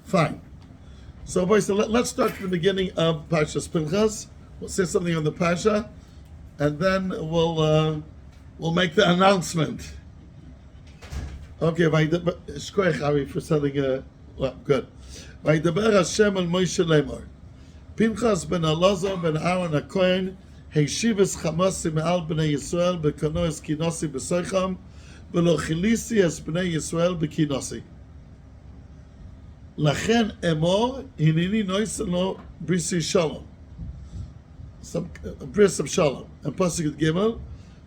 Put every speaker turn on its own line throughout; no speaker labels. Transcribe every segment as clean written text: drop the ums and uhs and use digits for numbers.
Fine. So, boys, let's start from the beginning of Parshas Pinchos. We'll say something on the Parsha, and then we'll make the announcement. Okay, Shkoyach Ari for selling well, good. Vaydaber Hashem el Moshe lemor. Pinchas ben Elazar ben Aaron HaKohen Heshivas Chamasi me'al b'nei Yisrael b'kano es kinosi b'soicham v'lo chilisi es b'nei Yisrael b'kinosi. Lachen emor hinini noisen lo brisi shalom. Some bris of shalom. And pasuk Gimel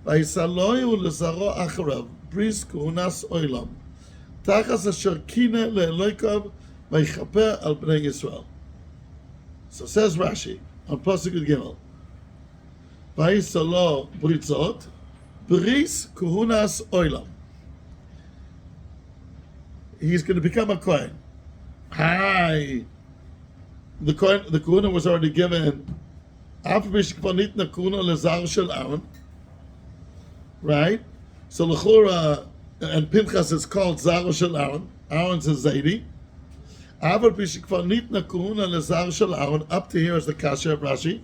vayisaloy u'lezaro acharav bris kuhunas oilam tachas asher kine le'eloikav vayichaper al b'nei Yisrael. So says Rashi on pasuk Gimel vayisalo britzot bris kuhunas oilam. He's going to become a kohen. Hi. The Kuna was already given. Right? So L'chura and Pinchas is called Zaro Shel Aaron. Aaron's a Zaidi. Up to here is the Kasha of Rashi.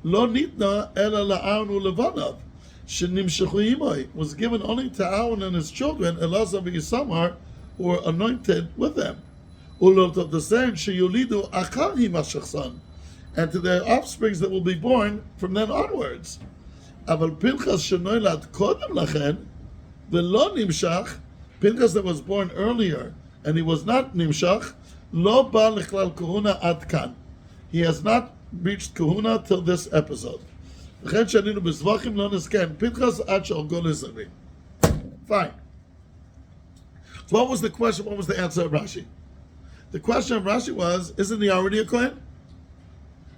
Lo nitna ela la'Aaron u'levanav. Shenimshechu imoy was given only to Aaron and his children, Elazar and Isamar, who were anointed with them. Ulot the same sheyulidu achar himashachsan, and to their offsprings that will be born from then onwards. Aval Pinchas shenoilad kodem lachen v'lo nimshach. Pinchas that was born earlier and he was not nimshach. Lo ba lechlal kahuna ad kan. He has not reached kahuna till this episode. V'chen shaninu b'zvachim lo nisken Pinchas ad shal go lizavim. Fine. So what was the question? What was the answer of Rashi? The question of Rashi was, isn't he already a Kohen?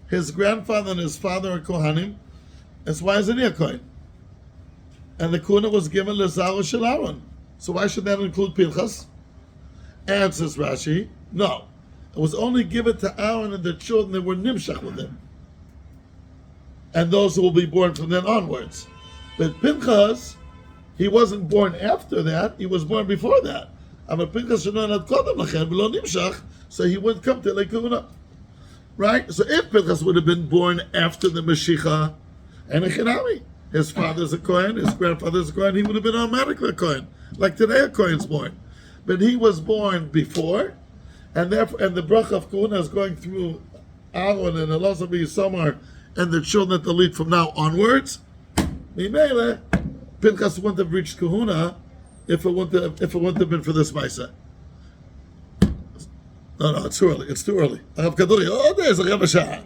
His grandfather and his father are Kohanim, and so why isn't he a Kohen? And the Kuna was given Lezaro Shel Aaron. So why should that include Pinchas? Answers Rashi, no. It was only given to Aaron and the children that were Nimshach with him. And those who will be born from then onwards. But Pinchas, he wasn't born after that, he was born before that. So he wouldn't come to Lekuna. Right? So if Pinchas would have been born after the Mashiach and a Chinami, his father's a Kohen, his grandfather's a Kohen, he would have been automatically a Kohen. Like today a Kohen's born. But he was born before, and therefore, and the bracha of Kuna is going through Aaron and Elazar Yisamar and the children that they lead from now onwards. Mimele, Pinchas wouldn't have reached Kahuna if it wouldn't have been for this Maisa. No, it's too early. It's too early. I have Kaduri. Oh, there's a Rebbe Shah.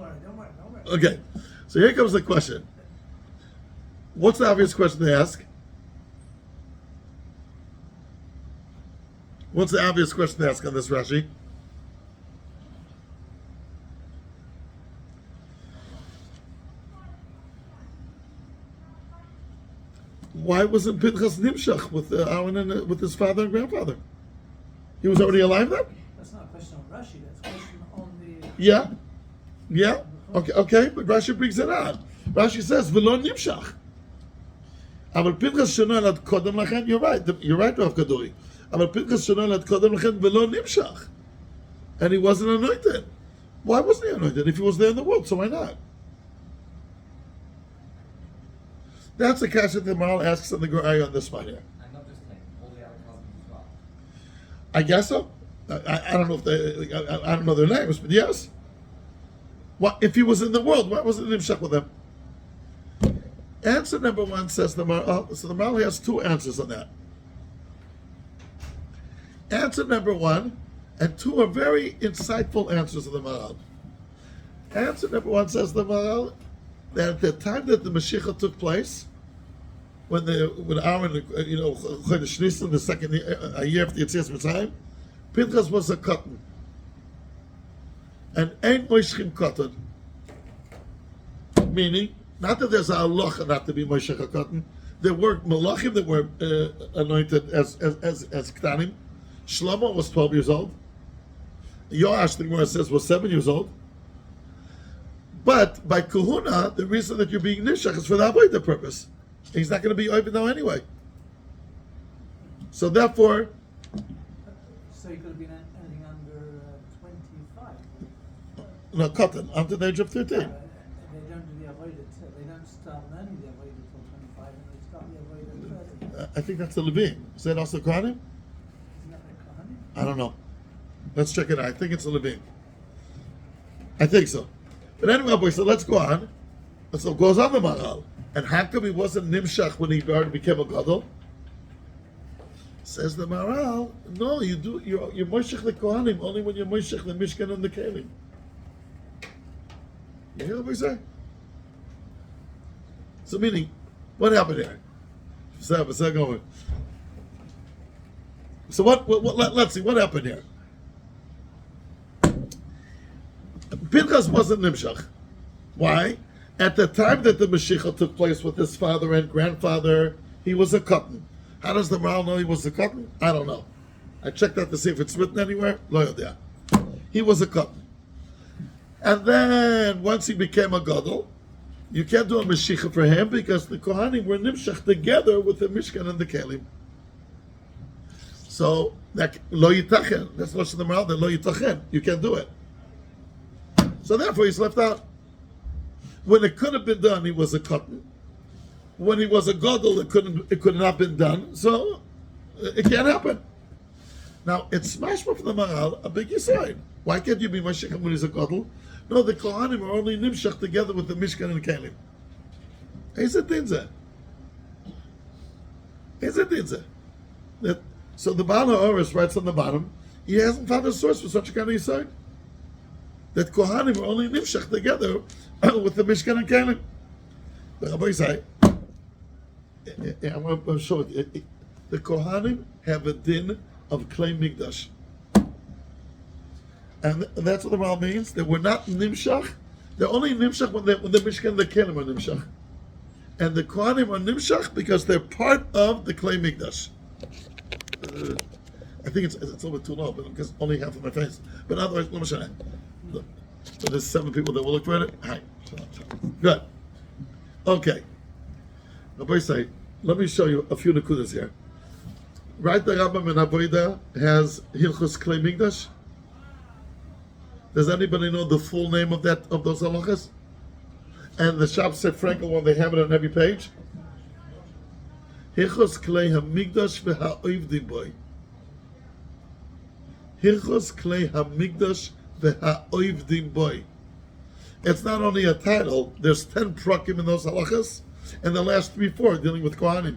Okay, so here comes the question. What's the obvious question to ask? What's the obvious question to ask on this Rashi? Why wasn't Pinchas Nimshach with Aaron and with his father and grandfather? He was already alive then?
That's not a question on Rashi, that's a question on the...
Yeah. Okay, but Rashi brings it on. Rashi says, V'lo Nimshach. Aval Pinchas shenoilad kodem lachen, you're right, Rav Kaduri. Aval Pinchas shenoilad kodem lachen, V'lo Nimshach. And he wasn't anointed. Why wasn't he anointed if he was there in the world? So why not? That's the question that Maral asks on the Gur'ay on this one here.
And not just him, all the other cousins as well.
I guess so. I don't know if I don't know their names, but yes. What if he was in the world? Why wasn't Nimshach with them? Answer number one says the Maral. So the Maral has two answers on that. Answer number one, and two are very insightful answers of the Maral. Answer number one says the Maral that at the time that the Mashiach took place, when Aaron, Chodesh Nisan, the second year after Yetzias Mitzrayim, Pinchas was a cotton, and ain't Moishchim cotton, meaning not that there's a halacha not to be Moishech a cotton. There were malachim that were anointed as ktanim. Shlomo was 12 years old. Yoash, the Gemara says, was 7 years old. But by kahuna, the reason that you're being nishach is for the avodah purpose. He's not going to be open now anyway. So therefore,
So he could have been anything under
No, cotton, until the age of 13.
They don't do the avoided. They don't start learning the avoided till 25, and they start the avoided at 30.
I think that's the Levine. Is that also Kohanim?
Isn't that the Kohanim?
I don't know. Let's check it out. I think it's a Levine. I think so. But anyway, boys, so let's go on. So it goes on the Maral. And how come he wasn't Nimshach when he already became a Gadol? Says the Maral, no, you're Moshech the Kohanim only when you're Moshech the Mishkan and the Kelim. You hear what we say? So meaning, what happened here? So let's see, what happened here? Pinchos wasn't Nimshach. Why? At the time that the Mashiach took place with his father and grandfather, he was a cotton. How does the Maral know he was a cotton? I don't know. I checked out to see if it's written anywhere. Lo yodea. He was a cotton. And then, once he became a Gadol, you can't do a Mashiach for him because the Kohanim were Nimshach together with the Mishkan and the Kelim. So, that Lo Yitachen, that's Lashon the Maral, that Lo Yitachen. You can't do it. So therefore, he's left out. When it could have been done, he was a cotton. When he was a Gadol, it could not have been done. So, it can't happen. Now, it's mashma from the Maral, a big yisrael. Why can't you be Mashiach when he's a Gadol? No, the Kohanim are only Nimshach together with the Mishkan and the Kelim. Is it dinzeh? So the Baal HaOros writes on the bottom, he hasn't found a source for such a kind of yisrael. That Kohanim are only Nimshach together with the Mishkan and Kelim. The Rabbi say, I'm going to show it. The Kohanim have a din of Klei Mikdash. And that's what the Maral means. That we're not Nimshach. They're only Nimshach when the Mishkan and the Kelim are Nimshach. And the Kohanim are Nimshach because they're part of the Klei Mikdash. I think it's a little bit too low, but because only half of my face. But otherwise, let me show you. Look. So there's 7 people that will look for it. Hi. Good. Okay. Rabbi say, let me show you a few nekudas here. Right, the Rambam in Avodah has Hilchos Klei Mikdash. Does anybody know the full name of those halachas? And the Shabbos Frankel one, they have it on every page. Hilchos Klei HaMikdash v'ha'oivdim boy. Hilchos Klei HaMikdash v'ha'oivdim boy. It's not only a title. There's 10 prakim in those halachas, and the last 3-4 dealing with Kohanim.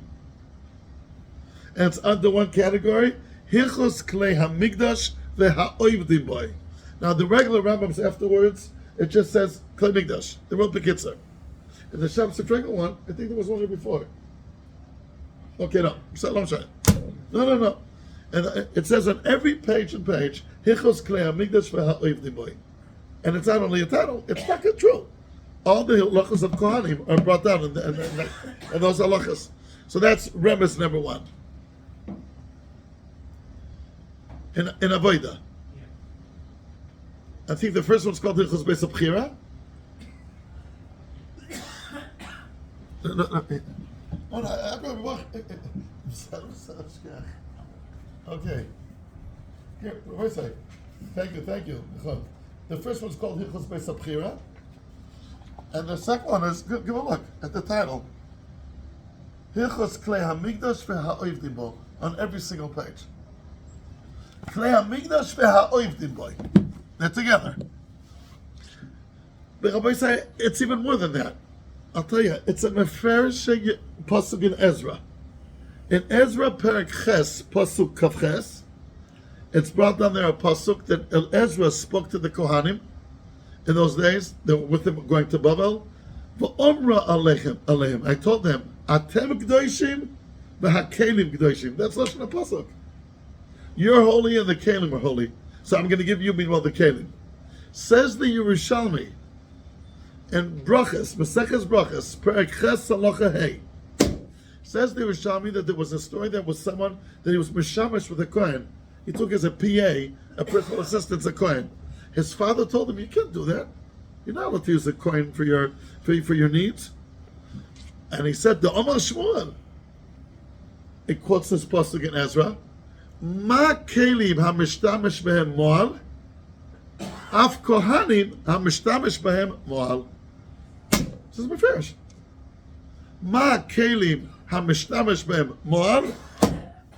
And it's under one category, Hilchos Klei HaMikdash v'ha'oivdim boy. Now the regular Rambams afterwards, it just says Klei Mikdash. They wrote the Kitzur. And the Shabbos Frankel one, I think there was one here before. Okay, no. No. And it says on every page, Hilchos Klei HaMikdash v'ha'oivdim boy. And it's not only a title, it's not true. All the halachas of Kohanim are brought down in those halachas. So that's remes number 1. In Avodah. I think the first one's called Hilchos Beis HaBchira. Okay. Here, wait a second. Thank you. The first one's called Hilchos Beis HaBchira. And the second one is, give a look at the title. Hilchos Klei HaMikdash v'ha'oivdim bo, on every single page. Klei HaMikdash v'ha'oivdim bo. They're together. The Rabbi say it's even more than that. I'll tell you, it's a meferish pasuk in Ezra. In Ezra Perek Ches, pasuk Kaf Ches, it's brought down there a pasuk that Ezra spoke to the Kohanim in those days. They were with him going to Babel. V'omra aleichem. I told them, Atem Gdoishim v'hakelim Gdoishim. That's Lashon HaPasuk. You're holy and the Kelim are holy. So I'm going to give you, meanwhile, the Kelim. Says the Yerushalmi, and Brachas, Maseches Brachas, Perek Ches Halacha Hey. Says the Yerushalmi that there was a story that was someone that he was mishamish with a Kohen. He took as a PA, a personal assistant, a Kohen. His father told him, "You can't do that. You're not allowed to use a Kohen for your needs." And he said, "The Omar Shmuel." It quotes this pasuk in Ezra. Ma kelim hamishtamesh behem moal Af kohanim hamishtamesh behem moal. This is mefresh. Ma kelim hamishtamesh behem moal.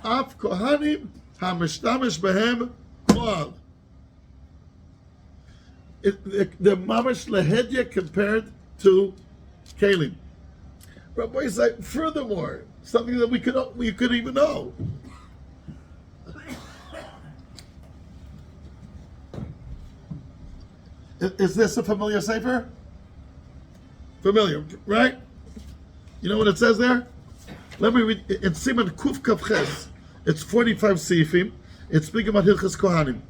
Af kohanim hamishtamesh behem moal. The mamash lehedya compared to kelim. Rabbi is like, furthermore, something that we could even know. Is this a familiar sefer? Familiar, right? You know what it says there? Let me read. It's Siman Kuf Kaf Ches. It's 45 seifim. It's speaking about Hilchas Kohanim.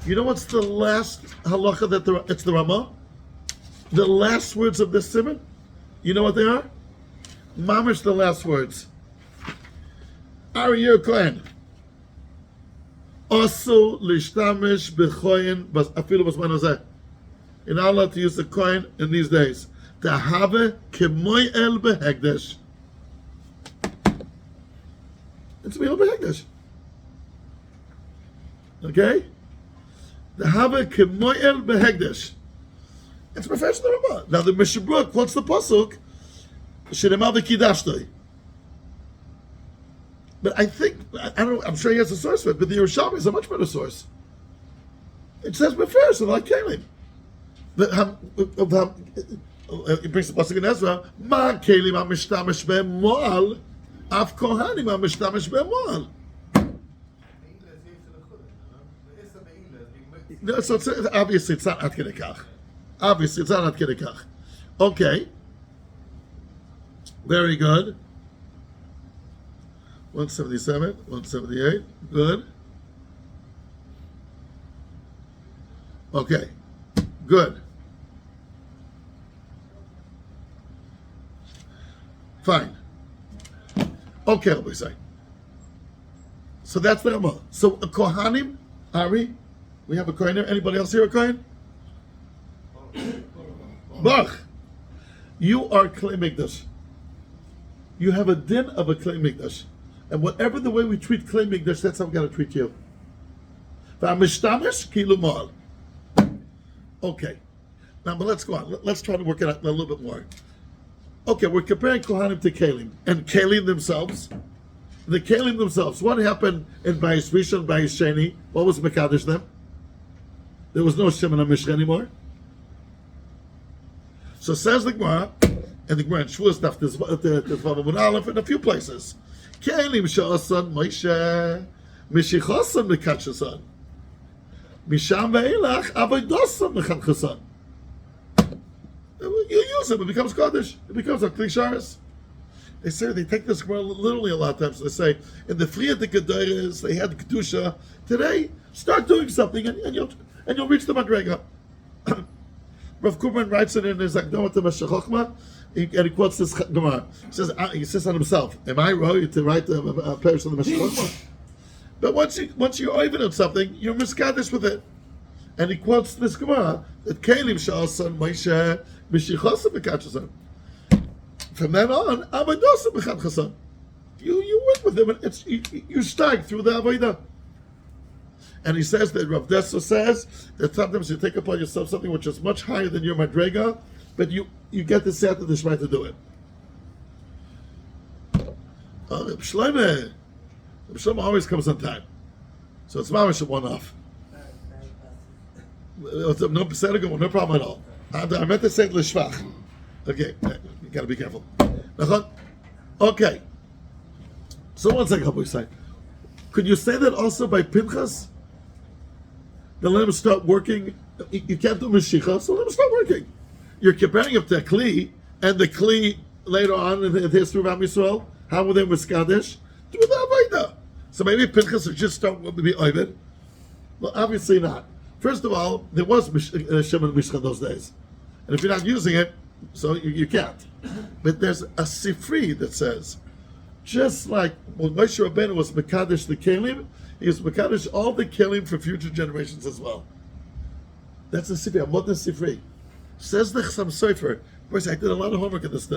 You know what's the last halacha that it's the Ramah? The last words of this Siman? You know what they are? Mamish, the last words. Ari Yer Kohen. Osu lishtamish b'choyin afilu b'zman hazeh. You're not allowed to use the coin in these days. Tahave kemoy el behegdesh. It's meal behegdesh. Okay? Tahave kemoy el behegdesh. It's professional Ramah. Now the Mishabur quotes the pasuk. Shneimar v'kidashtoi. But I think, I'm sure he has a source for it, but the Yerushalmi is a much better source. It says Beferish, like Kalim. It brings the pasuk in Ezra, Ma Kalim ha-mishtamish be'em mo'al, af kohanim ha-mishtamish be'em mo'al. No, so obviously it's not Ad Kedei Kach. Obviously it's not Ad Kedei Kach. Okay. Very good. 177, 178. Good. Okay. Good. Fine. Okay, I'll be saying. So that's the Ramah. So a Kohanim, Ari, we have a Kohen here. Anybody else here a Kohen? Bach. You are Klei Mikdash. You have a din of a Klei Mikdash. And whatever the way we treat Klei Mikdash, that's how we got to treat you. V'amishtamesh kilu mo'al. Okay. Now, but let's go on. Let's try to work it out a little bit more. Okay, we're comparing Kohanim to Kalim. And Kalim themselves. The Kalim themselves. What happened in Bayis Rishon, Bayis Sheni? What was Mekadesh them? There was no Shem and Mishra anymore. So says the Gemara, and the Gemara in Shavuos Daf Tezvav Aleph in a few places. Kalim she'asan Moshe mishichasan mekatchasan misham ve'elach avodasan mechanchasan. You use it, it becomes Kaddish. It becomes a Klisharis. They take this Gemara literally a lot of times. They say, in the Friya de Gedoros, they had Kedusha. Today, start doing something and you'll reach the Madrega. Rav Kurban writes it in his Akdama to Meshech Chochmah, and he quotes this Gemara. He says on himself, am I right to write a parish on the Meshech Chochmah? But once you're over on something, you're miskadish with it. And he quotes this Gemara, that Kalim she'asan Moshe mishichasan mekatchasan. From then on, Avodasan mechanchasan. You work with him, and you stag through the Avodah. And he says that Rav Dessler says that sometimes you take upon yourself something which is much higher than your Madrega, but you get the Siyata D'Shmai to do it. Shlomo always comes on time. So it's mamish a one-off. No problem at all. I meant to say it l'shvach. Okay, you gotta be careful. Okay. So one second, we say. Could you say that also by Pinchos? Then let him start working. You can't do Mashiach, so let him start working. You're comparing him to a Kli, and the Kli later on in the history of Am Yisrael, how were they Miskadesh? Do the Avodah. So maybe Pinchos would just start to be Ovid. Well, obviously not. First of all, there was Shem and Mishcha in those days. And if you're not using it, so you can't. But there's a Sifri that says, just like when Moshe Rabbeinu was Mekadesh the Kelim, he was Mekadesh all the Kelim for future generations as well. That's the Sifri. I'm not the Sifri. Says the Chassam Sofer. Boys, I did a lot of homework on this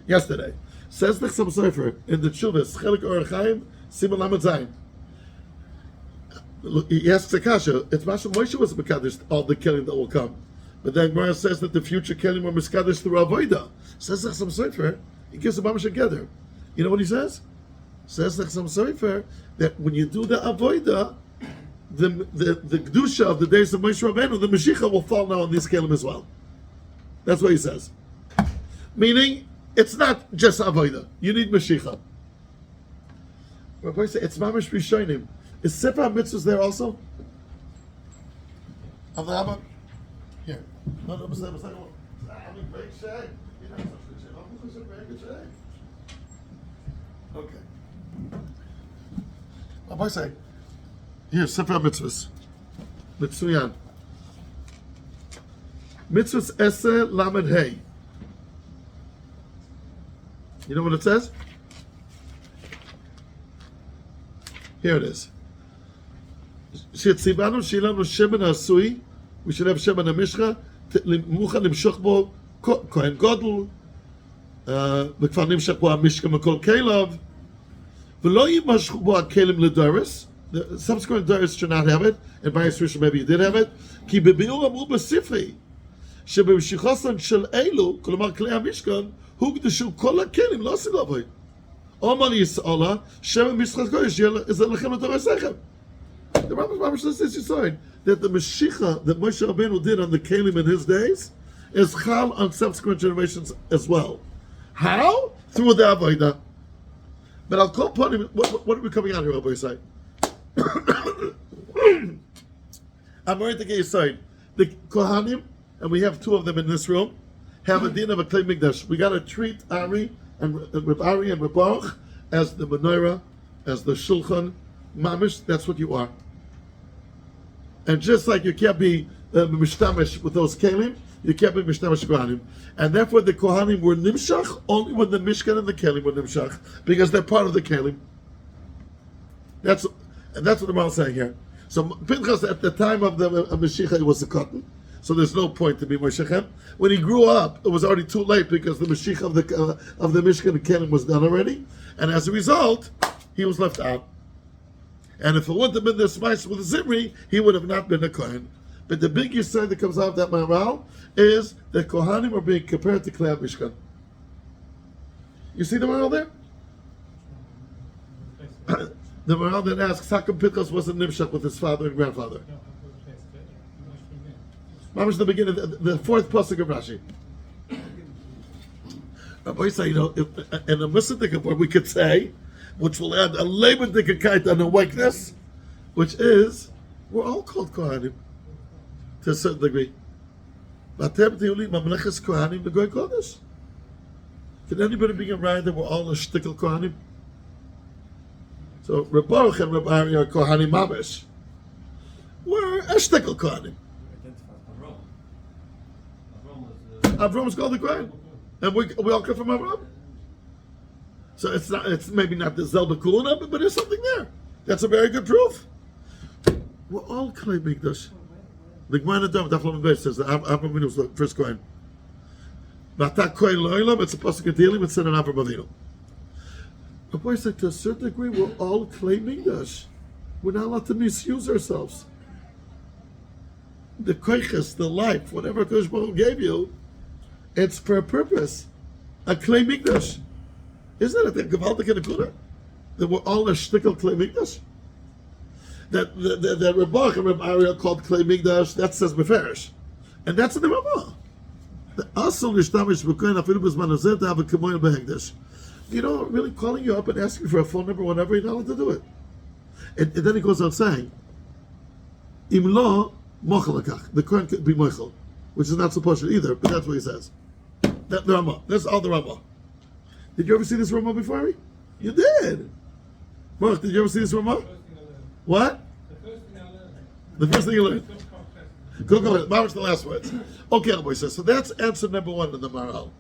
yesterday. Says the Chassam Sofer in the Chuvas, Chelik Orach Chaim, Siman Lamed Zayin. Look, he asks Akasha, it's Masha Moshe was Mekadesh, all the killing that will come. But then Gemara says that the future killing were Mekadesh through Avodah. Says Chasam Sofer, he gives the Mamash together. You know what he says? Says Chasam Sofer that when you do the Avodah, the Kedusha of the days of Moshe Rabbeinu, the Mashiach will fall now on these kelim as well. That's what he says. Meaning, it's not just Avodah. You need Mashiach. Rabbi say it's Mamash Rishonim. Is Sefer HaMitzvahs there also? Of the Abba? Here. No, I'm in great shape. I'm in very good shape. Okay. Rabbi say, here, Sefer HaMitzvahs. Mitzuyan. Mitzvahs Ese Lamed Hey. You know what it says? Here it is. שציוונו שיהיה לנו שמן העשוי, we should have שמן המשחה, מוכן למשוך בו כהן גודל, וכבר נמשך בו המשחה מכל כליו, ולא יימשכו בו הכלים לדורס, the subsequent dores should not have it, and by Yisrael maybe you did have it, כי בביאור אמרו בספרי, שבמשיכוסן של אלו, כלומר כלי המשכן, הוקדשו כל הכלים, לא עשו לעבוד. אומר יסעולה, שמן משחק קודש, זה לכם לדורסכם. The Rambam says this aside that the Mashiach that Moshe Rabbeinu did on the Kalim in his days is chal on subsequent generations as well. How? Through the Avodah. But I'll call upon him. What are we coming out here, Rabbi Yisai? I'm ready to get you side. The Kohanim, and we have two of them in this room, have a din of a Klei Mikdash. We got to treat Ari and Reb Ari and Reb Baruch as the menorah, as the Shulchan. Mamish, that's what you are. And just like you can't be mishtamish with those kelim, you can't be mishtamish kohanim. And therefore the kohanim were nimshach only when the mishkan and the kelim were nimshach, because they're part of the kelim. That's what the Maral is saying here. So Pinchos at the time of the Mashiach was a cotton, so there's no point to be Moshechem. When he grew up, it was already too late because the Mashiach of the mishkan and kelim was done already, and as a result, he was left out. And if it wouldn't have been the spice with the Zimri, he would have not been a Kohen. But the big yisod that comes out of that Maharal is that Kohanim are being compared to Klei Mishkan. You see the Maharal there? The Maharal that asks, how come Pinchos wasn't Nimshach with his father and grandfather? Mamash the beginning, the fourth pasuk of Rashi. Rabbi Yisai, you know, in a Messianic word we could say, which will add a lebendigkeit and awakeness, which is, we're all called Kohanim, to a certain degree. Can anybody be a right that we're all a shtickle Kohanim? So, Reb Baruch and Reb Ari are Kohanim Mamish. We're a shtickle Kohanim. Avram was called the Kohen. And we all come from Avram. So it's maybe not the Zelba Kuluna, but there's something there. That's a very good proof. We're all Klei Mikdash. The Gemara Dov Daflam Beis says that Avraham Avinu was the first Kohen. V'ata Kohen Lo'ilam, it's a pasuk of Tehillim, it's in an Avraham Avinu. But boy said to a certain degree, we're all Klei Mikdash. We're not allowed to misuse ourselves. The koiches, the life, whatever Kodesh Baruch Hu gave you, it's for a purpose. A Klei Mikdash. Isn't it a gewaltige nekuda that we're all a shtickle Klei Mikdash? That Reb Baruch and Reb Ari are called Klei Mikdash. That says Beferish, and that's in the Ramah. The asol nishtamish b'kohen afilu b'zman hazeh to have a kemoyin b'hekdesh. You know, really calling you up and asking for a phone number, whatever, you're not allowed to do it. And then he goes on saying, Im lo mochel lakach. The Kohen could be mochel, which is not supposed to either, but that's what he says. That the Ramah. That's all the Ramah. Did you ever see this Ramah before, Ari? You did. Mark, did you ever see this Ramah? What? The first thing you learned. Go ahead. Mama's the last words. Okay, Rabbi says. So that's answer number one in the Maharal.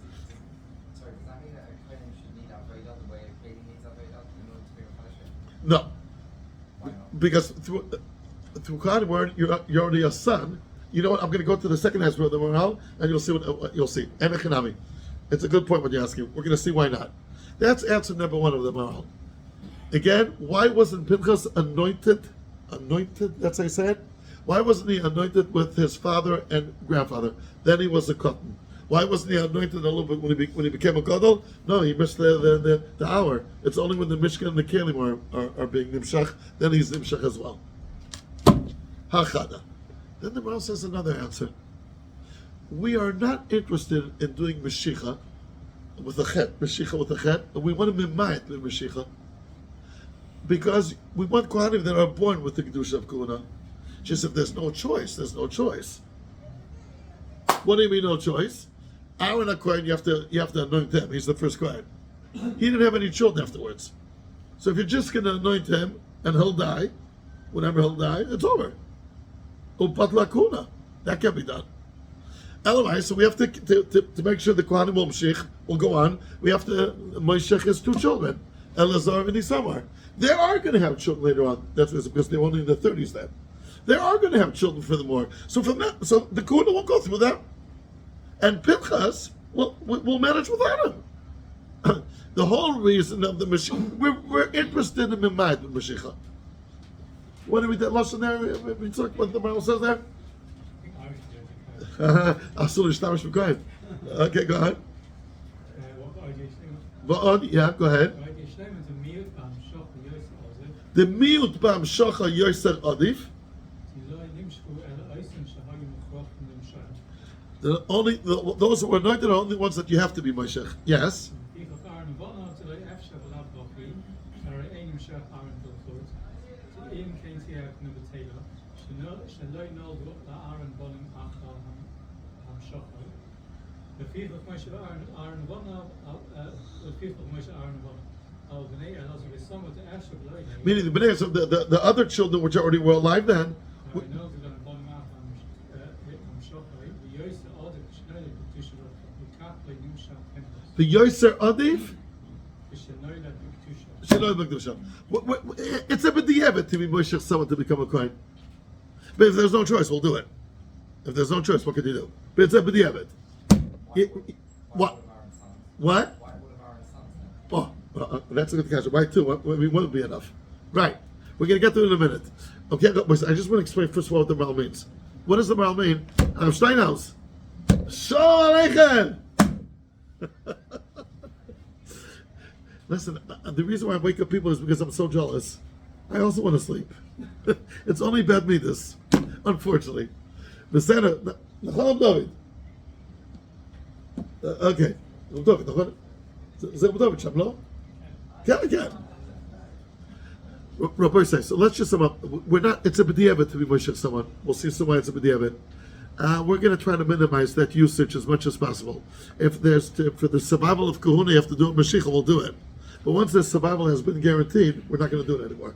Sorry, does that mean that a Kohen should need Avodah the way a baby needs Avodah in order to be a punishment?
No.
Why not?
Because through Kohanim word, you're already a son. You know what? I'm going to go to the second answer of the Maharal, and you'll see what you'll see. And Echanami. It's a good point what you're asking. We're going to see why not. That's answer number one of the Maharal. Again, why wasn't Pinchas anointed anointed? That's how I say it. Why wasn't he anointed with his father and grandfather? Then he was a cotton. Why wasn't he anointed a little bit when he became a gadol? No, he missed the hour. It's only when the Mishkan and the Kelim are being nimshach, then he's nimshach as well. Hachada. Then the Maral says another answer. We are not interested in doing Meshicha with a chet, Meshicha with a chet, and we want to mimayit with Meshicha. Because we want Kohanim that are born with the Kedusha of Kuhuna. Just if there's no choice, there's no choice. What do you mean no choice? Aaron HaKohen, you have to anoint him. He's the first Kohen. He didn't have any children afterwards. So if you're just going to anoint him and he'll die, whenever he'll die, it's over. Upat lakuna. That can be done. Otherwise, so we have to make sure the Kohanim will go on. We have to Moshech his two children, Elazar and Isamar. They are going to have children later on. That's because they're only in their 30s then. They are going to have children furthermore. So from that, so the Kohanim won't go through that, and Pinchas will manage without him. The whole reason of the Mashiach, we're interested in Mimayit with Mashiach. What do we do? Lashon there? We talk what the Bible says there. Okay, go ahead. Yeah, go ahead. The miut bam shocha yoser adif. Those who were anointed are the only ones that you have to be Moshech. Yes. Meaning the other children which already were alive then. The Yoser Adif? It's a b'diavad to be Moshech someone to become a Kohen. But if there's no choice, we'll do it. If there's no choice, what can you do? But it's a b'diavad. What? What? Oh, that's a good question. Why two? What would be enough? Right. We're going to get to it in a minute. Okay, I just want to explain first of all what the Maral means. What does the Maral mean? Steinhaus. Shalom Aleichem! Listen, the reason why I wake up people is because I'm so jealous. I also want to sleep. It's only bad midas, unfortunately. David. Okay. Rabbi says, so let's just sum up. We're not, it's a b'diavad to be Moshe someone. We'll see some why it's a b'diavad. We're going to try to minimize that usage as much as possible. If there's, for the survival of Kahuna, you have to do it, Mashiach will do it. But once the survival has been guaranteed, we're not going to do it anymore.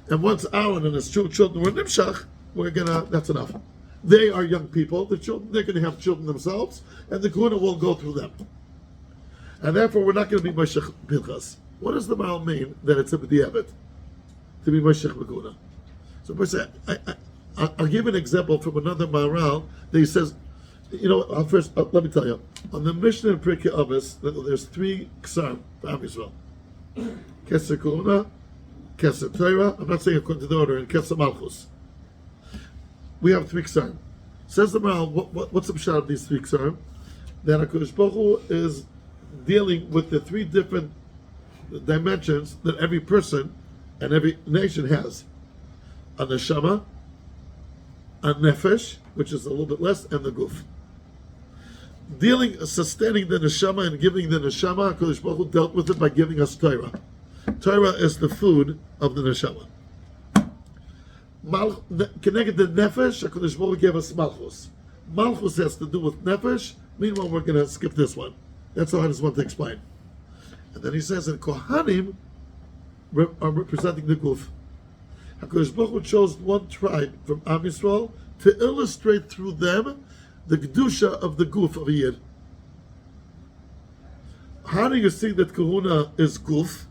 And once Aaron and his two children were Nimshach, that's enough. They are young people, the children, they're going to have children themselves, and the Kahuna will go through them. And therefore, we're not going to be Moshe Pinchas. What does the Maral mean that it's a b'diavad to be Moshe Kahuna? So, I'll give an example from another Maral that he says, first, let me tell you, on the Mishnah in Pirkei Avos, there's three Ksar for Am Yisrael. Keser Kahuna, Keser Torah, I'm not saying according to the order, and Keser Malchus. We have three Ksar. Says the Maral, what's the pshat of these three Ksar? That HaKadosh Baruch Hu is dealing with the three different dimensions that every person and every nation has. A neshama, a nefesh, which is a little bit less, and the guf. Sustaining the neshama and giving the neshama, HaKadosh Baruch Hu dealt with it by giving us Torah. Torah is the food of the neshama. Connected to nefesh, HaKadosh Baruch Hu gave us malchus. Malchus has to do with nefesh. Meanwhile, we're going to skip this one. That's all I just want to explain. And then he says that Kohanim are representing the guf. HaKadosh Baruch Hu chose one tribe from Am Yisrael to illustrate through them the Kedusha of the guf of a Yid. How do you see that Kahuna is guf?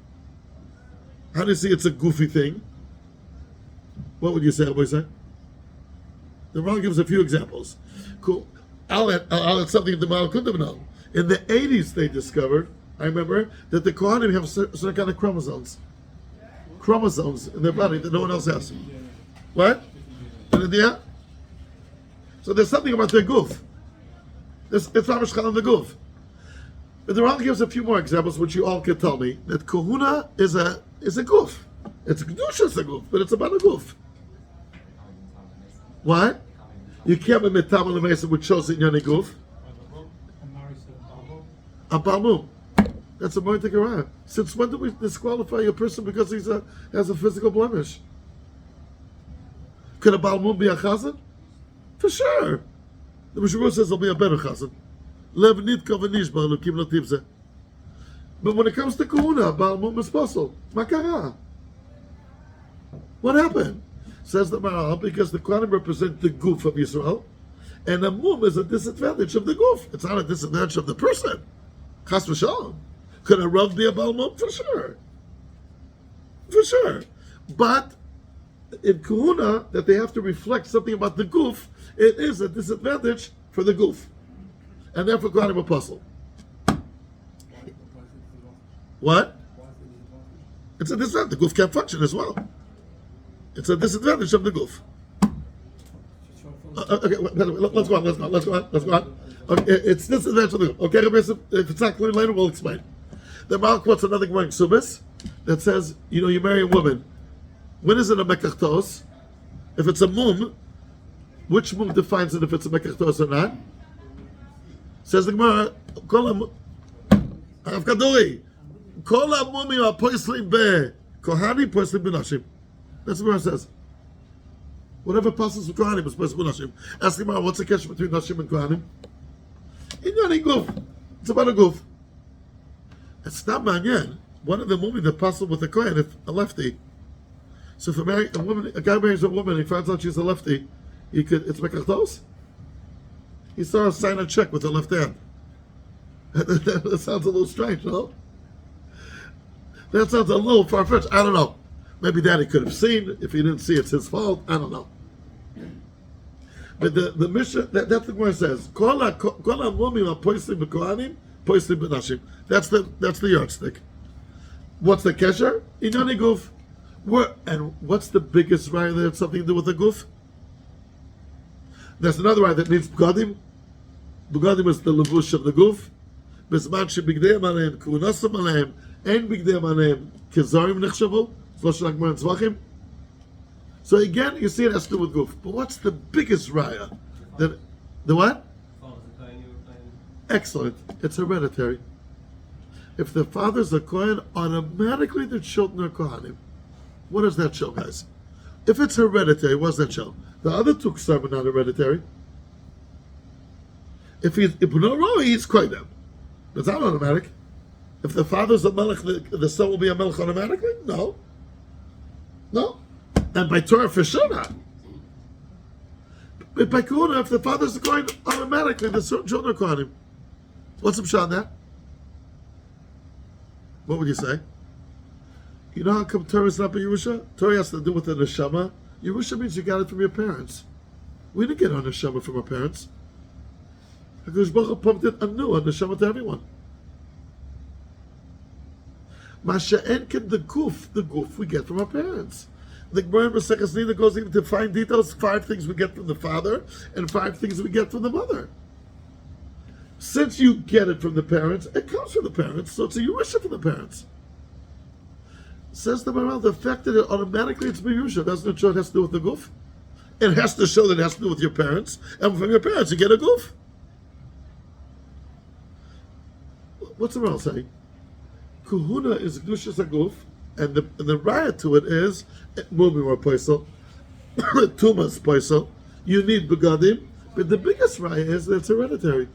How do you see it's a goofy thing? What would you say, Rabbi say? The Maral gives a few examples. Cool. I'll add something the Maral couldn't have known. In the 80s, they discovered, I remember, that the Kohanim have certain kind of chromosomes. chromosomes in their body that no one else has. What? An idea? So there's something about their goof. It's mamish chal in the goof. But the Ram gives a few more examples, which you all can tell me that kahuna is a goof. It's kedusha, a goof, but it's about a goof. What? You can't be metam lemesa which shows in yani goof. A balmum. That's a moed tekara. Since when do we disqualify a person because he has a physical blemish? Could a balmum be a chazan? For sure. The Mishra says he'll be a better chazan. Lev nitka v'nishba lukim lativze. But when it comes to kahuna, balmum is possible. Makara. What happened? Says the Maral, because the Kohanim represent the goof of Yisrael, and a mum is a disadvantage of the goof. It's not a disadvantage of the person. Chas v'shalom. Could a Rav be a Baal Mum? For sure. For sure. But in kahuna, that they have to reflect something about the goof, it is a disadvantage for the goof. And therefore Kohanim apostle. What? It's a disadvantage. The goof can't function as well. It's a disadvantage of the goof. Okay, let's go on. Okay, it's disadvantage of the goof. Okay, if it's not clear later, we'll explain. The Malk quotes another Gemara in Subis that says, you marry a woman. When is it a mekachtos? If it's a mum, which mum defines it if it's a mekachtos or not? Says the Gemara, Kol ha-mumim ha-poislim be-kohani poislim be-nashim. That's what it says. Whatever passes with Kohanim is supposed to be Nashim. Ask the Gemara, what's the connection between Nashim and Kohanim? Inyani goof. It's about a goof. It's not manyan. One of the women that passes with a Kohen is a lefty. So if a guy marries a woman and he finds out she's a lefty, it's mekachtos? He saw her sign a check with the left hand. That sounds a little strange, no? That sounds a little far-fetched. I don't know. Maybe Daddy could have seen. If he didn't see, it's his fault. I don't know. But the mission, that's the Gemara says, Kol ha-mumim ha-poislim be-kohanim, poislim be-nashim. That's the yardstick. What's the kesher? Inyani goof. And what's the biggest raya that has something to do with the goof? There's another raya that needs begadim. Begadim is the levush of the goof. Bisman shebigdeim aleim, ku'unasam aleim, ein bigdeim aleim, kezarim nechshavu. So again, you see it has to do with goof. But what's the biggest raya? The what? Excellent. It's hereditary. If the father's a Kohen, automatically the children are Kohanim. What does that show, guys? If it's hereditary, what does that show? The other two ksar are not hereditary. If no wrong, he's Kohen. That's not automatic. If the father's a melech, the son will be a melech automatically? No. No. And by Torah, for sure not. But by Kohuna, if the father's a Kohen, automatically the children are Kohanim. What's the pshat on that? What would you say? You know how come Torah is not by Yerusha? Torah has to do with the neshama. Yerusha means you got it from your parents. We didn't get our neshama from our parents. HaKadosh Baruch Hu pumped it anew, a neshama to everyone. Masha'enkin, the goof we get from our parents. The Gemara in Maseches Nida goes into fine details, 5 things we get from the father, and 5 things we get from the mother. Since you get it from the parents, it comes from the parents, so it's a Yerusha from the parents. Says the Maral, the fact that it automatically it's Yerusha doesn't show it has to do with the goof. It has to show that it has to do with your parents, and from your parents you get a goof. What's the Maral saying? Kahuna is Gdushas Aguf, and the raya to it is Mumi or Poisel, Tumas Poisel. You need Begadim, but the biggest raya is that it's hereditary.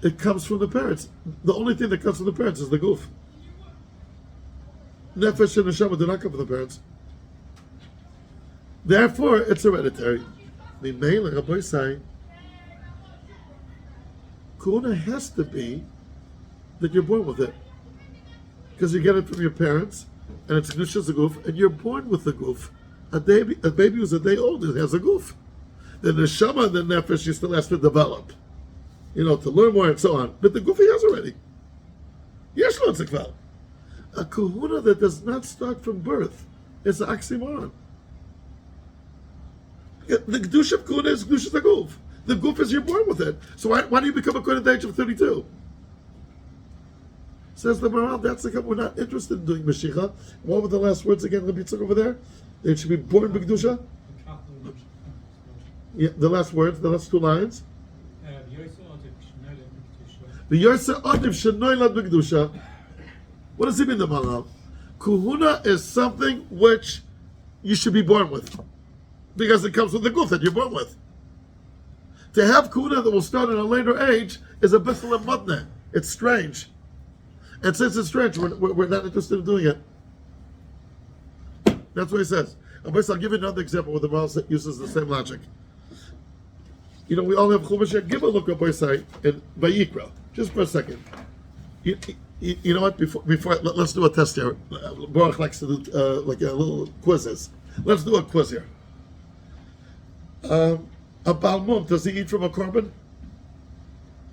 It comes from the parents. The only thing that comes from the parents is the goof. Nefesh and Neshama do not come from the parents. Therefore, it's hereditary. The male Rabbi say, Kahuna has to be that you're born with it. Because you get it from your parents, and it's Gnushas a goof, and you're born with the goof. A baby who's a day old has a goof. The neshama and the nefesh, you still has to develop, to learn more and so on. But the goof he has already. Yesh lo tzikval. A kahuna that does not start from birth is an oxymoron. The kedusha of kahuna is kedusha the guf. The guf is you're born with it. So why do you become a kohen at the age of 32? Says the Maral, that's the we're not interested in doing Mashiach. What were the last words again, Rabbi Yitzchak over there? They should be born b'kedusha? Yeah, the last words, the last two lines. V'yoser odiv shenoilad b'kedusha. What does he mean, the Maral? Kahuna is something which you should be born with. Because it comes with the guf that you're born with. To have kahuna that will start at a later age is a bissel of madne. It's strange. And since it's strange, we're not interested in doing it. That's what he says. I'll give you another example where the Maral uses the same logic. You know, we all have Chumash. Give a look at Boisai in Vayikra, just for a second. You know what? Before let's do a test here. Baruch likes to do like a little quizzes. Let's do a quiz here. A Balmum, does he eat from a korban?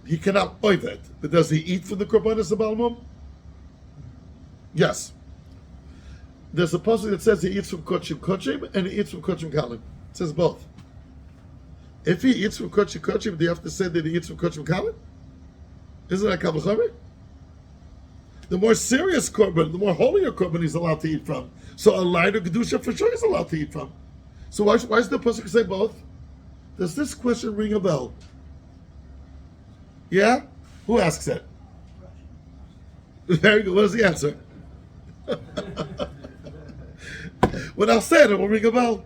He cannot oiv it, but does he eat from the korban as a Balmum? Yes. There's a passage that says he eats from kochim and he eats from kochim kalim. It says both. If he eats from kochim, do you have to say that he eats from kochim kalim? Isn't that kal v'chomer? The more serious korban, the more holier korban he's allowed to eat from. So a lighter kedusha for sure he's allowed to eat from. So why is the pasuk say both? Does this question ring a bell? Yeah? Who asks it? Very good. What is the answer? When I'll say it will ring a bell.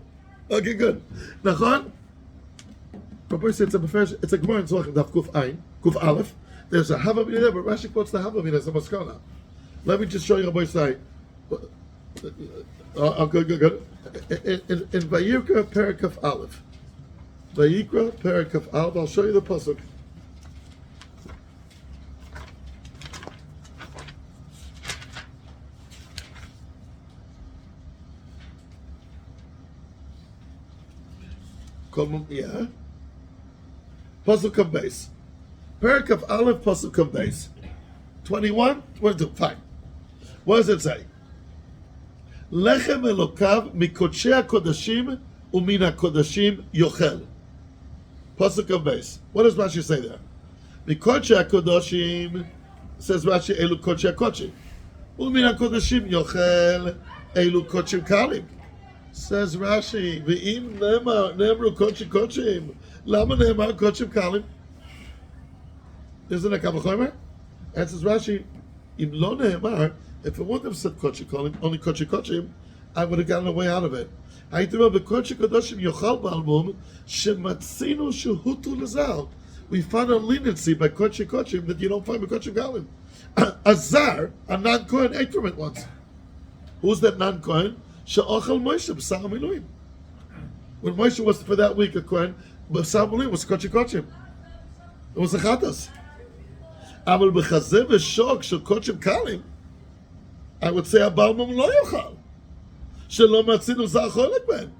Okay, good. Nachon? It's a Gemara in Tzolach Daf Kuf Ein, Kuf Aleph. There's a Havamina there, but Rashi quotes the Havamina as a Maskana. Let me just show you Rabbi Say. Good. In Vayikra Perikaf Aleph. Vayikra Perikaf Aleph. I'll show you the pasuk. Yeah. Pasuk of base. Perik of Aleph, Pasuk of base. 21, 22, fine. What does it say? Lechem Elokav mikotshei kodashim umina kodashim yochel. Pasuk of base. What does Rashi say there? Mikotshei kodashim, says Rashi, elu kotshei kodashim. Umina kodashim yochel, elu kodashim kalim. Says Rashi, V'im nemru kochim kochim, lama nemar kochim kalim. Isn't it kal v'chomer? Answers Rashi, Im lo nemar, if it wouldn't have said kochim kalim, only kochim kochim, I would have gotten away out of it. Hayit remember kochim kodoshim yochal b'almum shematzinu shehutu l'zal. We found a leniency by kochim kochim that you don't find by kochim kalim. A zar, a non-Kohen, ate from it once. Who's that non-Kohen? She'ochel Moshe b'sar miluim. When Moshe was for that week a Kohen, b'sar miluim was kochim kochim. It was a chatas. Aval b'chazeh v'shok shel kochim kalim, I would say a balmum lo yochal. Shelo matzinu zar cholek ben.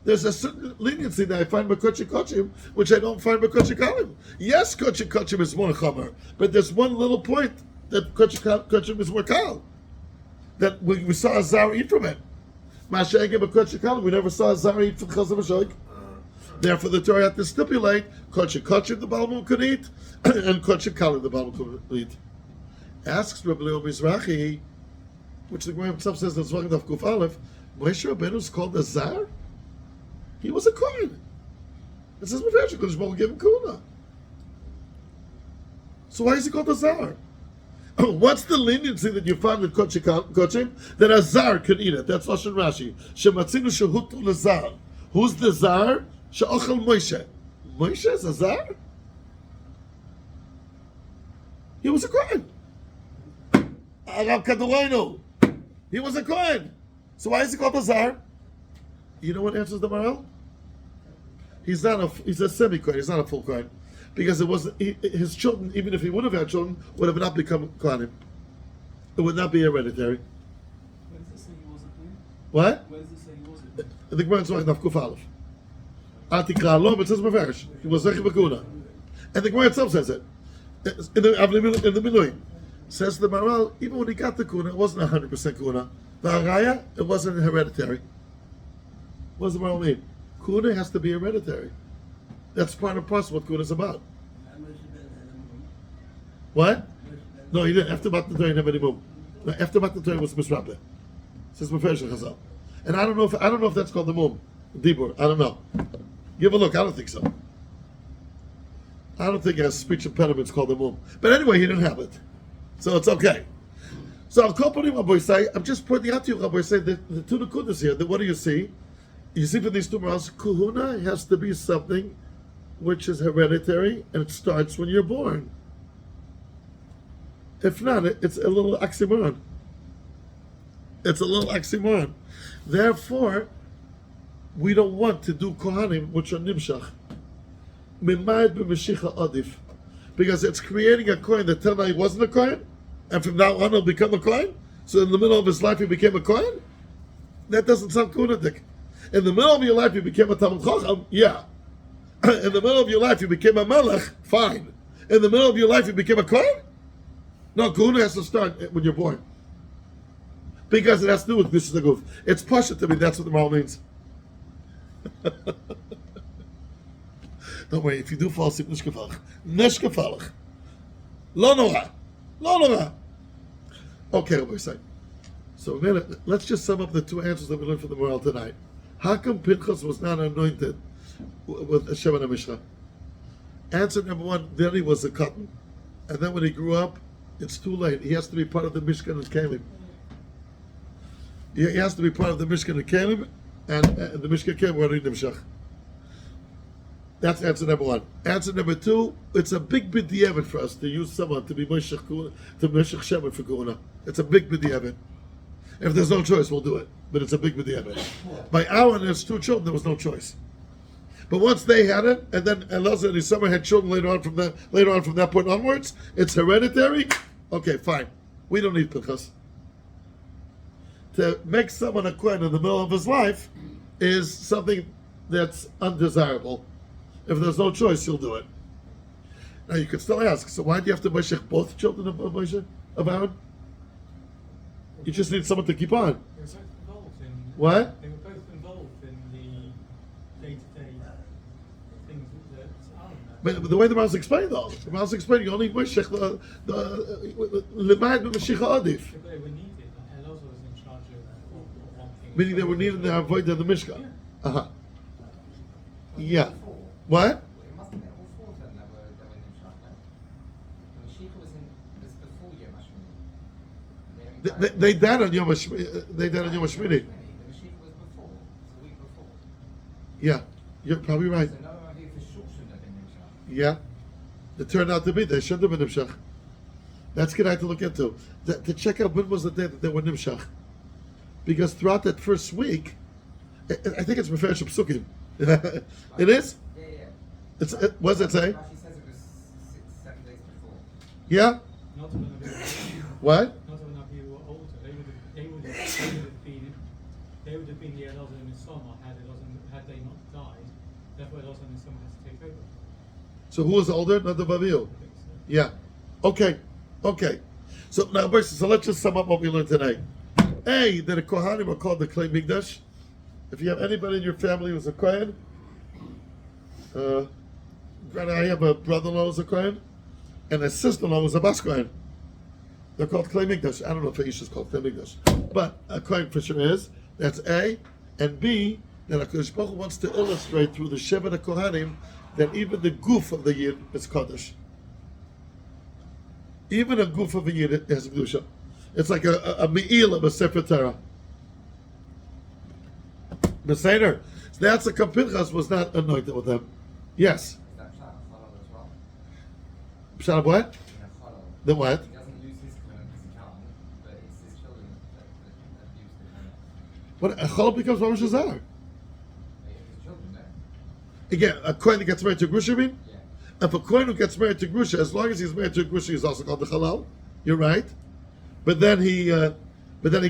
There's a certain leniency that I find by kochim kochim, which I don't find by kochim kalim. Yes, kochim kochim is more chomer, but there's one little point that kochim kochim is more kal. That we saw a zar eat from it. We never saw a zar eat from chazar v'shok. Therefore, the Torah had to stipulate kochim kochim the balmum could eat, and kochim kalim the balmum could eat. Asks Rabbi Leo Mizrahi, which the Gemara himself says that's Zvachim Daf Kuf Aleph, Moshe Rabbeinu is called a zar. He was a kohen. It says Mefesh Kodesh Baruch gave him kuna. So why is he called a zar? What's the leniency that you find with kochim that a zar could eat it? That's Lashon Rashi. Shematzinu shehutu l'zar. Who's the zar? She'ochel Moshe. Moshe is a zar? He was a kohen. Arav Kadorainu. He was a kohen. So why is he called a zar? You know what answers the Maral? He's a semi-kohen. He's not a full kohen. Because his children, even if he would have had children, would have not become kohanim. It would not be hereditary.
Where does it say he wasn't here?
What?
Where does it say he wasn't?
The Gemara is Naf Kuf Aleph. Atikra lo, but it says Mefarish. He was Zechi B'Kuna. And the Gemara itself says it. In the Miluim. Says the Maral, even when he got the kuna, it wasn't 100% kuna. The Araya, it wasn't hereditary. What does the Maral mean? Kuna has to be hereditary. That's part and parcel what kuna is about. What? No, he didn't. After Matan Torah, he never had any mum. No, after Matan Torah was Misrabeh. Says Mefesh Chazal. And I don't know if that's called the mum. Dibur. I don't know. Give a look. I don't think so. I don't think it has speech impediments called the mum. But anyway, he didn't have it. So it's okay. So I'll call Rabbi say, I'm just pointing out to you, Rabbi say, the two Nakudas here. What do you see? You see from these two morals, Kahuna has to be something which is hereditary, and it starts when you're born. If not, it's a little oxymoron. It's a little oxymoron. Therefore, we don't want to do Kohanim which are Nimshach. Mimad b'Mashicha Adif. Because it's creating a Kohen that till now he wasn't a Kohen, and from now on he'll become a Kohen. So in the middle of his life he became a Kohen? That doesn't sound Kohenetic. In the middle of your life you became a Talmud Chacham? Yeah. In the middle of your life you became a Melech? Fine. In the middle of your life you became a Kohen? No, Kahuna has to start when you're born. Because it has to do with Mishra Guf. It's Pasha to me, that's what the Maral means. Don't worry, if you do fall asleep, nishkefalach. Lo nora. Lo nora. Okay, Rabbi say. So a minute, let's just sum up the two answers that we learned from the Maral tonight. How come Pinchos was not anointed with Hashem and Mishra? Answer number one, then he was a cotton. And then when he grew up, it's too late. He has to be part of the Mishkan and Kalim. He has to be part of the Mishkan and Kalim, and the Mishkan and Kalim were already Nimshach. That's answer number one. Answer number two, it's a big b'diavad for us to use someone to be Meshach Shemin for Kuna. It's a big b'diavad. If there's no choice, we'll do it. But it's a big b'diavad. By our and his two children, there was no choice. But once they had it, and then Elazar and his summer had children later on from that point onwards, it's hereditary. Okay, fine. We don't need Pinchas. To make someone a Kohen in the middle of his life is something that's undesirable. If there's no choice, you'll do it. Now you could still ask, so why do you have to Meshach both children of Moshe, of Aaron? You just need someone to keep on.
They were both involved in.
What?
They were both involved in the day-to-day things that Aaron.
But the way the Mahal's explained though, the Mahal's explaining you only Meshach the Lemad b'Mashicha Adif.
But they were needed. Elazar was in charge of one thing.
Meaning they were needed to avoid the Mishkan.
Yeah.
Uh-huh. Yeah. What?
It must have been all four of them that were Nimshach. The Mashiach was before Yom HaShmini.
They died on Yom HaShmini. They died on Yom HaShmini.
The Mashiach was before, it's a week before.
Yeah, you're probably right.
So no one who for sure shouldn't have been Nimshach.
Yeah, it turned out to be they shouldn't have been Nimshach. That's good to look into. To check out when was the day that they were Nimshach, because throughout that first week, I think it's Mefesh Psukim. It is.
Yeah.
What does it say?
Rashi says it was 7 days before.
Yeah.
Not when they were
What?
not when they were older. They would have been the Elazar and his son had they not died. Therefore, Elazar and his son has to take over.
So who was older? Not the Babil.
I think so.
Yeah. Okay. So now, so let's just sum up what we learned today. A, that the Kohanim are called the Klei Migdash. If you have anybody in your family who's a Kohen, I have a brother-in-law who's a Kohen, and a sister-in-law who's a Bas Kohen. They're called Klei Migdash. I don't know if Aish is called Klei Migdash, but a Kohen for sure is. That's A. And B, that HaKadosh Baruch Hu wants to illustrate through the Shevet HaKohanim that even the goof of the Yid is Kodesh. Even a goof of a Yid has a Kedusha. It's like a Me'il of a Sefer Torah. Beseder. That's a Pinchas was not anointed with them. Yes.
Is that Pshat Chalal as well?
Pshat of what?
Yeah, Chalal.
The what?
He doesn't lose his Kohen because he can't, but it's his children that lose the Kohen.
What? A Chalal becomes Rosh Hashanah.
His children there.
Again, a Kohen that gets married to a Grusha, you mean?
Yeah.
If a Kohen who gets married to a Grusha, as long as he's married to a Grusha, he's also called the Halal. You're right. But then he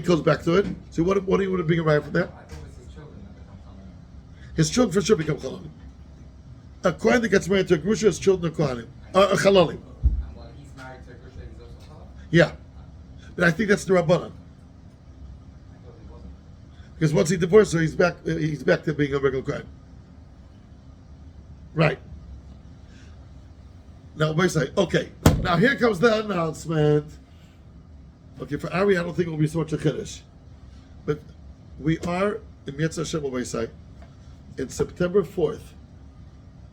goes back to it. So what do you want to bring around from that?
I thought it was his children that become Kohen.
His children for sure become Chalalim. A Kohen that gets married to a Grusha, his children are Kohanim. Chalalim.
And while he's married to a Grusha, he's also Chalal.
Yeah. But I think that's the Rabbanan.
I thought he wasn't.
Because once he divorced her, he's back to being a regular Kohen. Right. Now, we say, okay, now here comes the announcement. Okay, for Ari, I don't think it will be so much a Kiddush. But we are, in Yetz Hashem, we say, in September 4th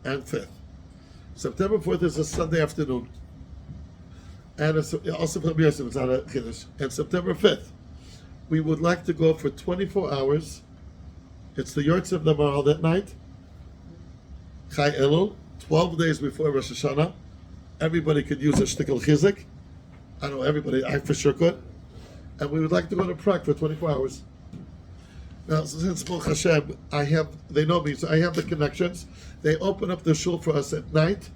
and 5th. September 4th is a Sunday afternoon. And it's also for Yosef, it's not a Kiddush. And September 5th, we would like to go for 24 hours. It's the Yortz of the Maral that night. Chai Elul, 12 days before Rosh Hashanah. Everybody could use a shtickle chizik. I know everybody, I for sure could. And we would like to go to Prague for 24 hours. Now, since Baruch Hashem, they know me, so I have the connections. They open up the shul for us at night,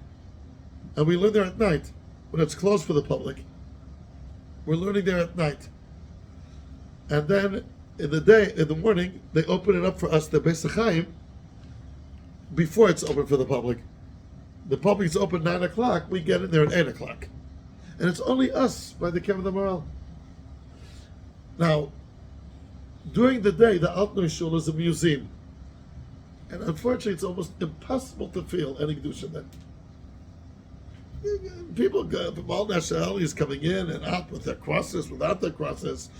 and we learn there at night, when it's closed for the public. We're learning there at night. And then, in the morning, they open it up for us, the Beis HaChaim, before it's open for the public. The public's open 9 o'clock, we get in there at 8 o'clock. And it's only us by the Kev of the Maral. Now, during the day, the Altneu Shul is a museum. And unfortunately, it's almost impossible to feel any Kedusha then. People go from all nationalities coming in and out with their crosses, without their crosses.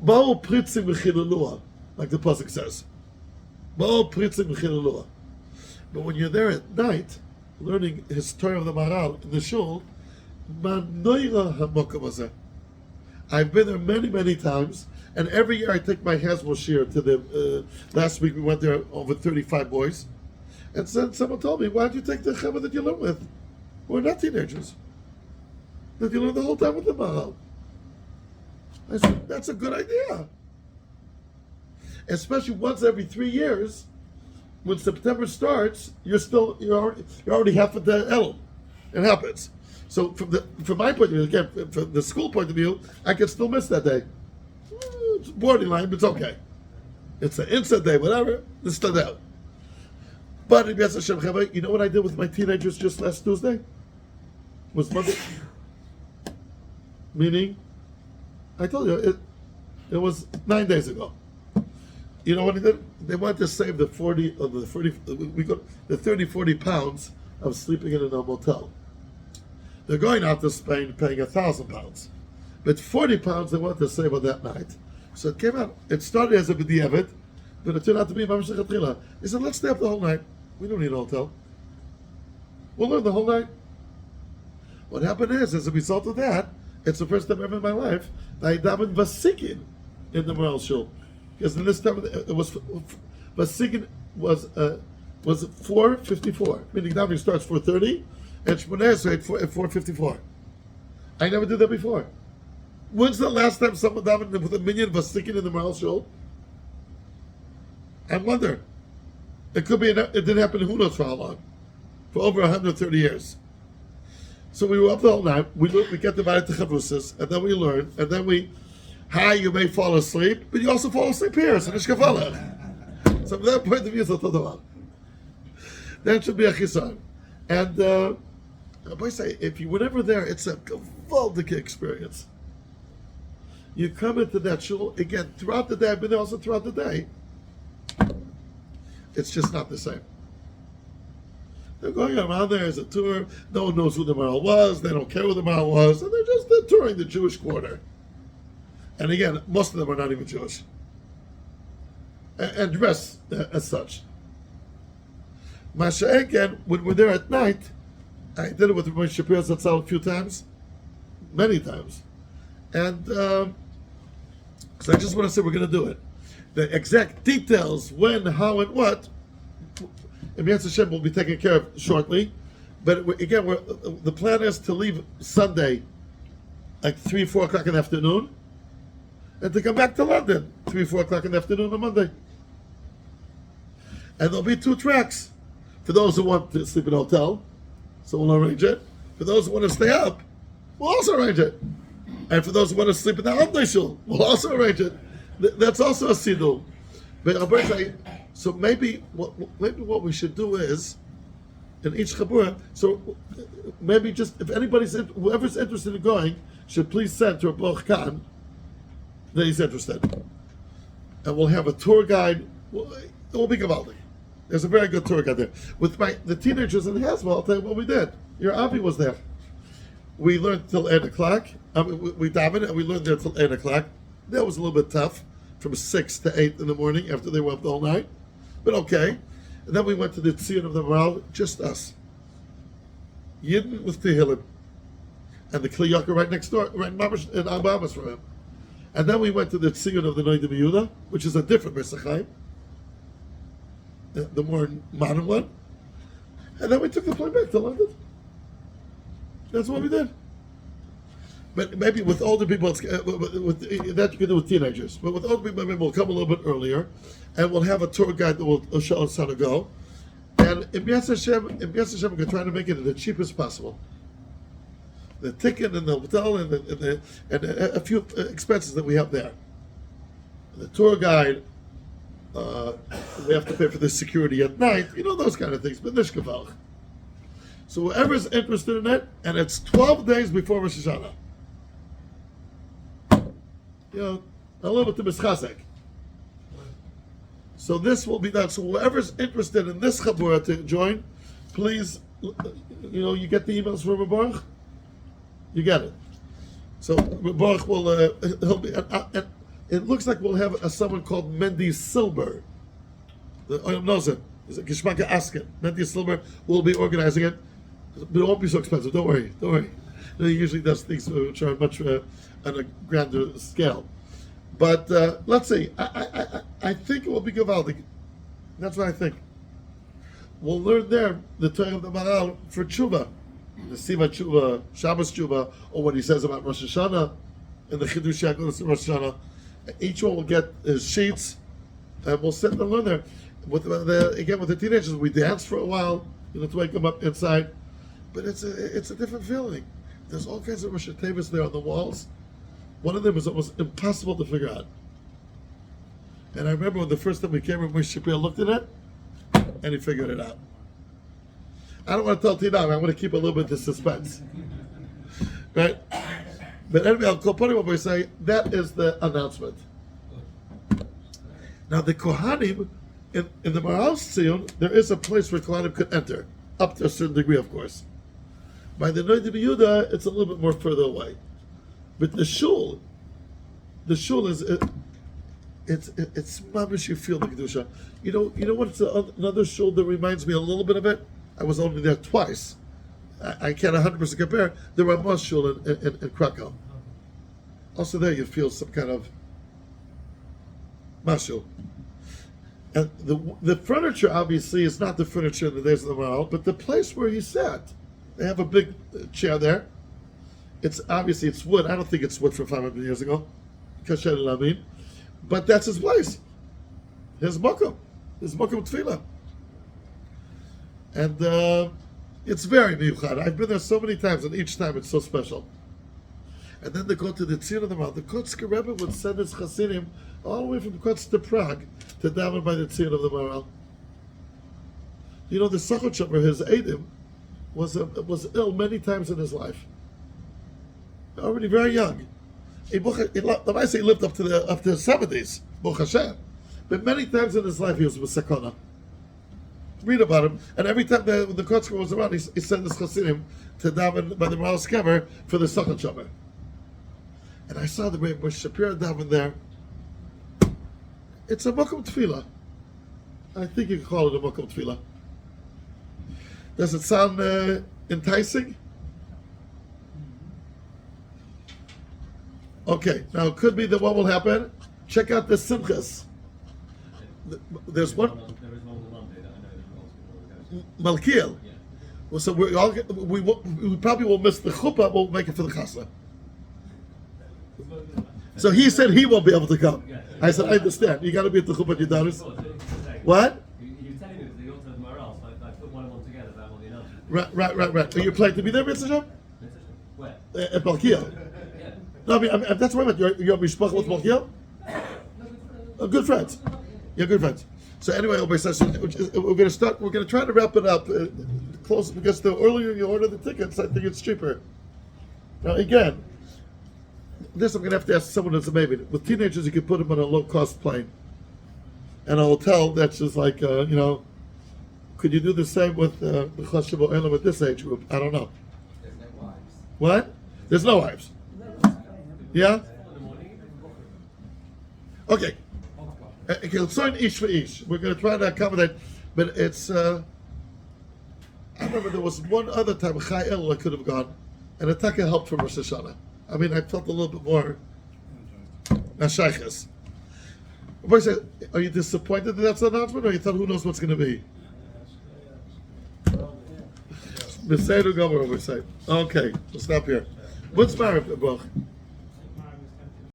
Ba'u pritzim v'chilulua, like the Pasuk says. Ba'u pritzim v'chilulua. But when you're there at night, learning his Torah of the Maral in the shul, I've been there many, many times, and every year I take my Hasbro shir to the. Last week we went there over 35 boys, and someone told me, "Why don't you take the chevra that you learn with? We're not teenagers. That you learn the whole time with the Maral." I said, "That's a good idea, especially once every 3 years." When September starts, you're already half of the Elul. It happens. So from my point of view, again, from the school point of view, I can still miss that day. It's borderline, but it's okay. It's an inside day, whatever. It's still out. But you know what I did with my teenagers just last Tuesday? Was Monday. Meaning, I told you it was 9 days ago. You know what they did? They wanted to save the 30, 40 pounds of sleeping in a motel. They're going out to Spain paying £1,000. But 40 pounds they wanted to save on that night. So it came out, it started as a b'diavad, but it turned out to be Mamash Lechatchila. They said, let's stay up the whole night. We don't need a hotel. We'll learn the whole night. What happened is, as a result of that, it's the first time ever in my life that I davened Vasikin in the Maral Shul. Because in this time it was Vasikin was 4:54, meaning davening starts 4:30, and Shmoneh Esrei at 4:54. I never did that before. When's the last time someone davened with a minyan Vasikin in the Maral Shul? I wonder. It could be. It didn't happen. Who knows for how long? For over 130 years. So we were up the whole night. We get divided to chavrusas, and then we learn, and then you may fall asleep, but you also fall asleep here. So nishkavala. So from that point of view, it's a total. That should be a chisan. And I say, if you were never there, it's a gewaldige experience. You come into that shul again throughout the day. I've been there also throughout the day. It's just not the same. They're going around there as a tour. No one knows who the Maral was. They don't care who the Maral was, and they're touring the Jewish quarter. And again, most of them are not even Jewish, and dress as such. Masha again, when we're there at night, I did it with Rabbi Shapiro Zatzal a few times, many times, and so I just want to say we're going to do it. The exact details, when, how, and what, Yetz Hashem will be taken care of shortly. But again, the plan is to leave Sunday like 3, 4 o'clock in the afternoon, and to come back to London 3, 4 o'clock in the afternoon on Monday. And there'll be 2 tracks for those who want to sleep in a hotel, so we'll arrange it. For those who want to stay up, we'll also arrange it. And for those who want to sleep in the Altneu Shul, we'll also arrange it. That's also a siddur. But so maybe what we should do is, in each chabura. So maybe just if whoever's interested in going should please send to a Baruch Khan that he's interested, and we'll have a tour guide. It will be gavaldi. There's a very good tour guide there with the teenagers in Hasbro. I'll tell you what we did. Your Avi was there. We learned till 8:00. We davened and we learned there till 8:00. That was a little bit tough, from 6 to 8 in the morning after they were up the whole night, but okay. And then we went to the Tzion of the Maral, just us. Yidden with Tehillim. And the Kli Yakar right next door, right in Abamas from him. And then we went to the Tzion of the Noida Yehuda, which is a different Besachayim, the more modern one. And then we took the plane back to London. That's what we did. But maybe with older people, with that you can do with teenagers. But with older people, maybe we'll come a little bit earlier, and we'll have a tour guide that will show us how to go. And in B'yas Hashem, we're going to try to make it the cheapest possible. The ticket and the hotel and a few expenses that we have there. The tour guide, we have to pay for the security at night, those kind of things. But nishkavalch. So whoever's interested in it, and it's 12 days before Rosh Hashanah. A little bit to mischazek. So this will be done. So whoever's interested in this chabura to join, please, you get the emails from Baruch. You get it. So Baruch will. He'll be. And it looks like we'll have someone called Mendy Silber. The Oyam knows it. He's a Kishmaka Askin. Mendy Silber will be organizing it. But it won't be so expensive. Don't worry. He usually does things which are much on a grander scale. But let's see. I think it will be Gavaldi. That's what I think. We'll learn there the Torah of the Maral for Tshuva. The Siva Tshuva, Shabbos Tshuva, or what he says about Rosh Hashanah, and the Chidush Yaakov Rosh Hashanah. Each one will get his sheets, and we'll sit and learn there. With the teenagers, we dance for a while, to wake them up inside. But it's a different feeling. There's all kinds of Rosh Hashanah there on the walls. One of them is almost impossible to figure out. And I remember when the first time we came, Moshe Shapiro looked at it, and he figured it out. I don't want to tell Tina, I want to keep a little bit of suspense. Right? But anyway, I'll call Pony Rabbi say, that is the announcement. Now the Kohanim, in the Maral Tzion, there is a place where Kohanim could enter, up to a certain degree, of course. By the Noida Yehuda, it's a little bit more further away. But the shul is it's mamish. You feel the kedusha. You know what's another shul that reminds me a little bit of it. I was only there twice. I can't 100% compare. The Ramos shul in Krakow. Also there, you feel some kind of mashu. And the furniture obviously is not the furniture in the days of the Maral, but the place where he sat. They have a big chair there. It's wood. I don't think it's wood from 500 years ago. Kasher Lamin. But that's his place. His makom tefillah. And it's very miyuchad. I've been there so many times, and each time it's so special. And then they go to the Tzion of the Maral. The Kotzker Rebbe would send his chassidim all the way from Kotz to Prague to daven by the Tzion of the Maral. The Sachochomer, his Eidim, was ill many times in his life. Already very young. He lived up to the 70s, Baruch Hashem. But many times in his life he was with Sakona. Read about him, and every time the Kotzker was around, he sent his chassidim to daven by the Maral Skever for the Sachon Shomer. And I saw the way Moshe Shapiro daven there. It's a makom tefillah. I think you can call it a makom tefillah. Does it sound enticing? Okay, now it could be that what will happen. Check out the simchas. There's one.
There is one on Monday that I know that
Malkiel.
Yeah.
Well, so we probably will miss the chuppah. We'll make it for the chasna. So he said he won't be able to come. I said I understand. You got to be at the chuppah, your daughters. What?
You're telling me that the altar of Maral, so I put one and one together about all the announcements.
Right. Are you planning to be there, Mitzvah Shem?
Where?
At Malkiel.
Yeah.
No, I mean that's what I meant. You're mishpach with Malkiel? Good friends. Yeah, good friends. So anyway, we're going to start. We're going to try to wrap it up closer because the earlier you order the tickets, I think it's cheaper. Now again, this I'm gonna have to ask someone that's a maybe. With teenagers, you can put them on a low-cost plane, and a hotel that's just like Could you do the same with the Chashuv Olam at this age group? I don't know.
There's no wives.
What? There's no wives. Yeah. Okay. Okay, let's sign each for each. We're going to try to accommodate, but it's. I remember there was one other time Chai El I could have gone, and Ataka helped for Rosh Hashanah. I mean, I felt a little bit more. Nashayches. Everybody said, are you disappointed that that's an announcement, or you thought who knows what's going to be? Beseder Gomer, we say. Okay, we'll stop here. What's married, Baruch?